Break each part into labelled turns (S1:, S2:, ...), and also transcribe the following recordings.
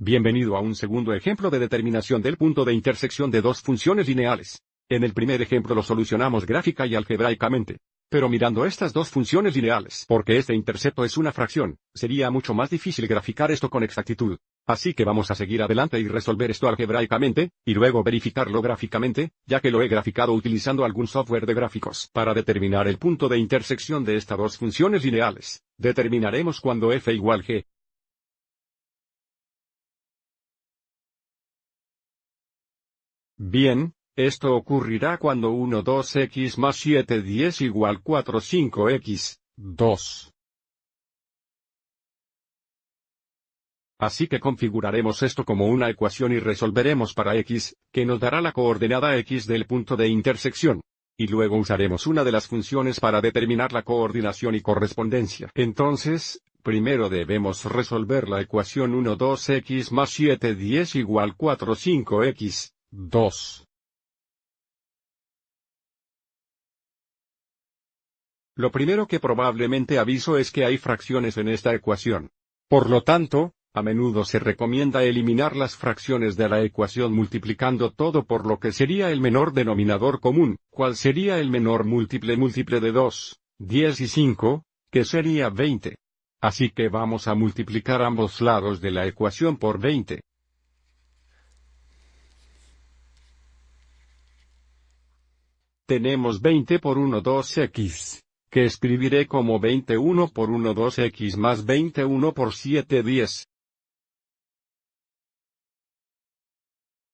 S1: Bienvenido a un segundo ejemplo de determinación del punto de intersección de dos funciones lineales. En el primer ejemplo lo solucionamos gráfica y algebraicamente. Pero mirando estas dos funciones lineales, porque este intercepto es una fracción, sería mucho más difícil graficar esto con exactitud. Así que vamos a seguir adelante y resolver esto algebraicamente, y luego verificarlo gráficamente, ya que lo he graficado utilizando algún software de gráficos. Para determinar el punto de intersección de estas dos funciones lineales, determinaremos cuando f igual g. Bien, esto ocurrirá cuando 1 2x más 7 10 igual 4 5x, 2. Así que configuraremos esto como una ecuación y resolveremos para x, que nos dará la coordenada x del punto de intersección. Y luego usaremos una de las funciones para determinar la coordinación y correspondencia. Entonces, primero debemos resolver la ecuación 1 2x más 7 10 igual 4 5x, 2. Lo primero que probablemente aviso es que hay fracciones en esta ecuación. Por lo tanto, a menudo se recomienda eliminar las fracciones de la ecuación multiplicando todo por lo que sería el menor denominador común, cual sería el menor múltiple de 2, 10 y 5, que sería 20. Así que vamos a multiplicar ambos lados de la ecuación por 20. Tenemos 20 por 1 2x, que escribiré como 21 por 1 2x más 21 por 7 10.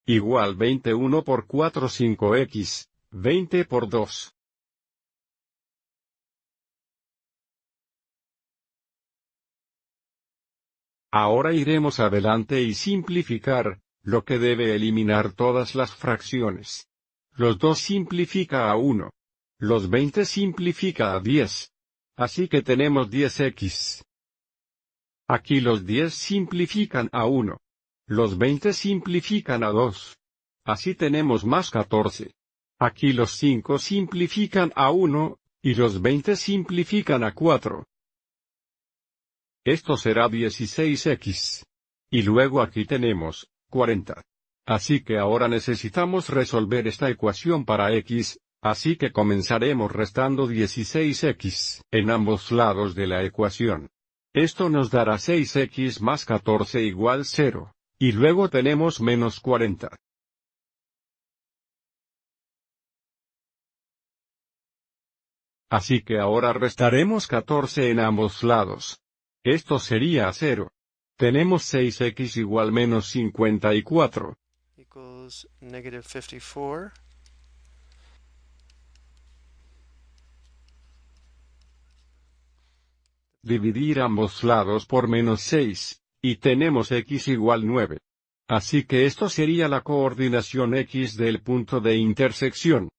S1: Igual 21 por 4 5x, 20 por 2. Ahora iremos adelante y simplificar, lo que debe eliminar todas las fracciones. Los 2 simplifica a 1. Los 20 simplifica a 10. Así que tenemos 10x. Aquí los 10 simplifican a 1. Los 20 simplifican a 2. Así tenemos más 14. Aquí los 5 simplifican a 1, y los 20 simplifican a 4. Esto será 16x. Y luego aquí tenemos 40. Así que ahora necesitamos resolver esta ecuación para x, así que comenzaremos restando 16x en ambos lados de la ecuación. Esto nos dará 6x más 14 igual 0, y luego tenemos menos 40. Así que ahora restaremos 14 en ambos lados. Esto sería 0. Tenemos 6x igual menos 54.
S2: Equals negative 54.
S1: Dividir ambos lados por menos 6, y tenemos x igual 9. Así que esto sería la coordinación x del punto de intersección.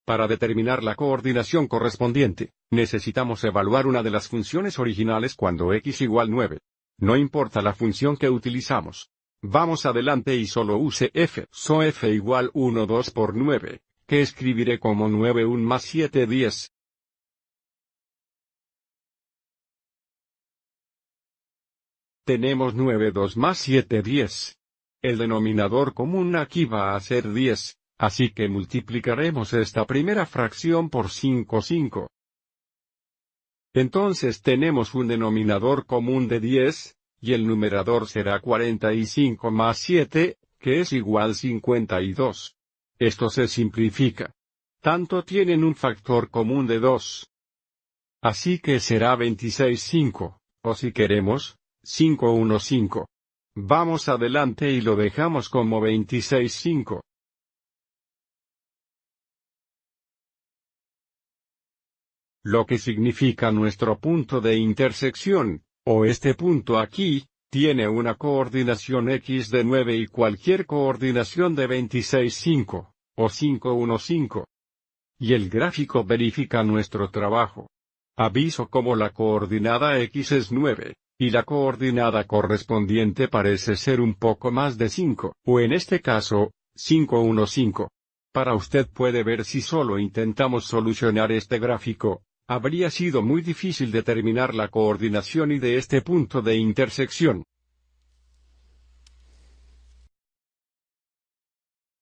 S1: Para determinar la coordinación correspondiente, necesitamos evaluar una de las funciones originales cuando x igual 9. No importa la función que utilizamos. Vamos adelante y solo use f. So f igual 1 2 por 9, que escribiré como 9 1 más 7 10. Tenemos 9 2 más 7 10. El denominador común aquí va a ser 10, así que multiplicaremos esta primera fracción por 5 5. Entonces tenemos un denominador común de 10, y el numerador será 45 más 7, que es igual 52. Esto se simplifica. Tanto tienen un factor común de 2. Así que será 26 5, o si queremos, 5 1 5. Vamos adelante y lo dejamos como 26 5. Lo que significa nuestro punto de intersección, o este punto aquí, tiene una coordinación x de 9 y cualquier coordinación de 26 5, o 5 1 5. Y el gráfico verifica nuestro trabajo. Aviso como la coordinada x es 9, y la coordinada correspondiente parece ser un poco más de 5, o en este caso, 5 1 5. Para usted puede ver si solo intentamos solucionar este gráfico, Habría sido muy difícil determinar la coordinación y de este punto de intersección,